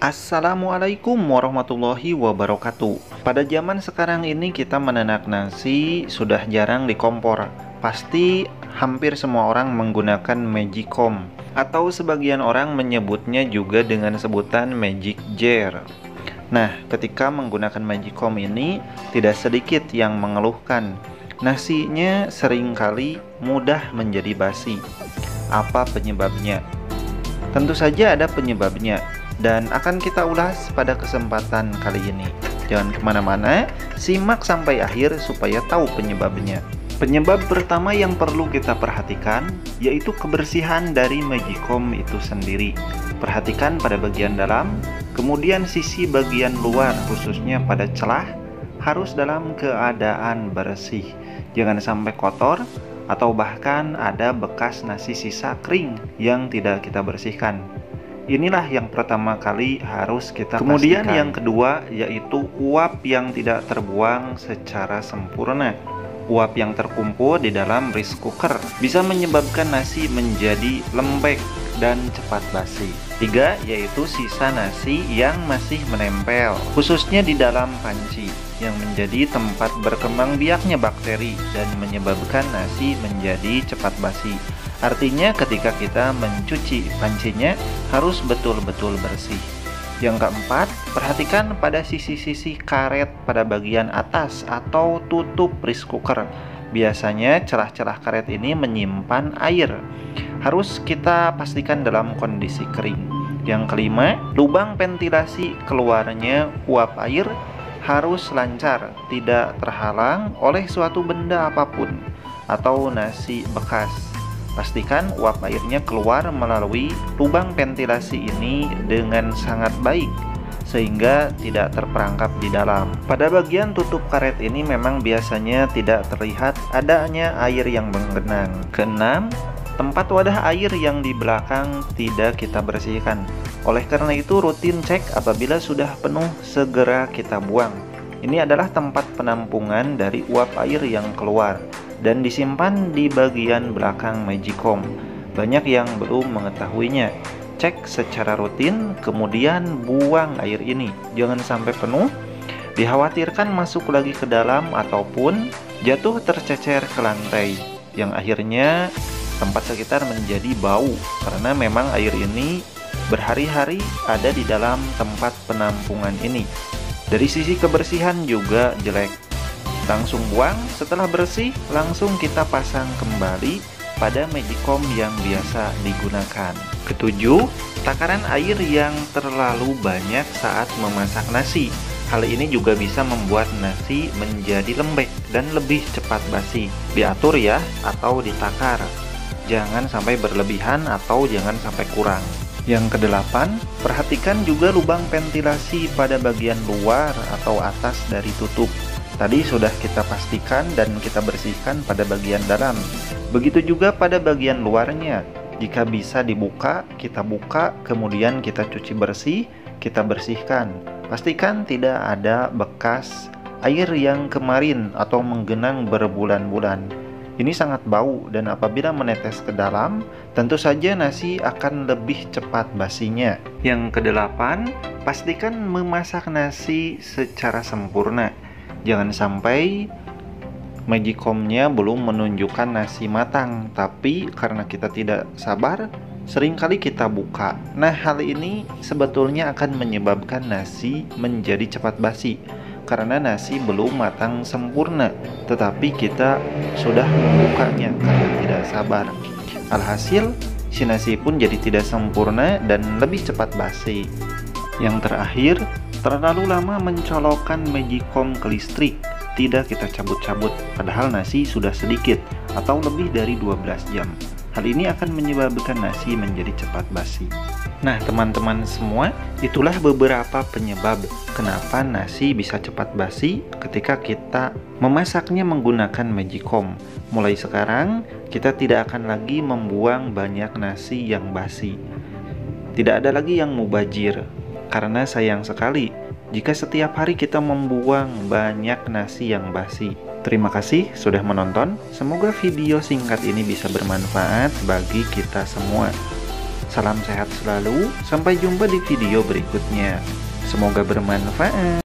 Assalamualaikum warahmatullahi wabarakatuh. Pada zaman sekarang ini kita menanak nasi sudah jarang di kompor. Pasti hampir semua orang menggunakan Magicom, atau sebagian orang menyebutnya juga dengan sebutan Magic Jar. Nah, ketika menggunakan Magicom ini tidak sedikit yang mengeluhkan nasinya seringkali mudah menjadi basi. Apa penyebabnya? Tentu saja ada penyebabnya, dan akan kita ulas pada kesempatan kali ini. Jangan kemana-mana, simak sampai akhir supaya tahu penyebabnya. Penyebab pertama yang perlu kita perhatikan yaitu kebersihan dari Magicom itu sendiri. Perhatikan pada bagian dalam, kemudian sisi bagian luar khususnya pada celah harus dalam keadaan bersih. Jangan sampai kotor atau bahkan ada bekas nasi sisa kering yang tidak kita bersihkan. Inilah yang pertama kali harus kita Kemudian pastikan. Yang kedua yaitu uap yang tidak terbuang secara sempurna. Uap yang terkumpul di dalam rice cooker bisa menyebabkan nasi menjadi lembek dan cepat basi. 3 yaitu sisa nasi yang masih menempel, khususnya di dalam panci, yang menjadi tempat berkembang biaknya bakteri dan menyebabkan nasi menjadi cepat basi. Artinya ketika kita mencuci pancinya harus betul-betul bersih. Yang keempat, perhatikan pada sisi-sisi karet pada bagian atas atau tutup rice cooker. Biasanya celah-celah karet ini menyimpan air. Harus kita pastikan dalam kondisi kering. Yang kelima, lubang ventilasi keluarnya uap air harus lancar, tidak terhalang oleh suatu benda apapun atau nasi bekas. Pastikan uap airnya keluar melalui lubang ventilasi ini dengan sangat baik sehingga tidak terperangkap di dalam. Pada bagian tutup karet ini memang biasanya tidak terlihat adanya air yang menggenang. Keenam, tempat wadah air yang di belakang tidak kita bersihkan. Oleh karena itu rutin cek apabila sudah penuh segera kita buang. Ini adalah tempat penampungan dari uap air yang keluar dan disimpan di bagian belakang Magicom. Banyak yang belum mengetahuinya. Cek secara rutin, kemudian buang air ini. Jangan sampai penuh, dikhawatirkan masuk lagi ke dalam ataupun jatuh tercecer ke lantai, yang akhirnya tempat sekitar menjadi bau karena memang air ini berhari-hari ada di dalam tempat penampungan ini. Dari sisi kebersihan juga jelek. Langsung buang, setelah bersih langsung kita pasang kembali pada Magicom yang biasa digunakan. Ketujuh, takaran air yang terlalu banyak saat memasak nasi. Hal ini juga bisa membuat nasi menjadi lembek dan lebih cepat basi. Diatur ya, atau ditakar. Jangan sampai berlebihan atau jangan sampai kurang. Yang kedelapan, perhatikan juga lubang ventilasi pada bagian luar atau atas dari tutup. Tadi sudah kita pastikan dan kita bersihkan pada bagian dalam. Begitu juga pada bagian luarnya. Jika bisa dibuka, kita buka, kemudian kita cuci bersih, kita bersihkan. Pastikan tidak ada bekas air yang kemarin atau menggenang berbulan-bulan. Ini sangat bau dan apabila menetes ke dalam, tentu saja nasi akan lebih cepat basinya. Yang kedelapan, pastikan memasak nasi secara sempurna. Jangan sampai Magicomnya belum menunjukkan nasi matang, tapi karena kita tidak sabar, seringkali kita buka. Nah, hal ini sebetulnya akan menyebabkan nasi menjadi cepat basi karena nasi belum matang sempurna, tetapi kita sudah membukanya karena tidak sabar. Alhasil, si nasi pun jadi tidak sempurna dan lebih cepat basi. Yang terakhir, terlalu lama mencolokkan Magicom ke listrik. Tidak kita cabut-cabut, padahal nasi sudah sedikit atau lebih dari 12 jam. Hal ini akan menyebabkan nasi menjadi cepat basi. Nah, teman-teman semua, itulah beberapa penyebab kenapa nasi bisa cepat basi ketika kita memasaknya menggunakan Magicom. Mulai sekarang, kita tidak akan lagi membuang banyak nasi yang basi. Tidak ada lagi yang mubazir, karena sayang sekali jika setiap hari kita membuang banyak nasi yang basi. Terima kasih sudah menonton. Semoga video singkat ini bisa bermanfaat bagi kita semua. Salam sehat selalu, sampai jumpa di video berikutnya. Semoga bermanfaat.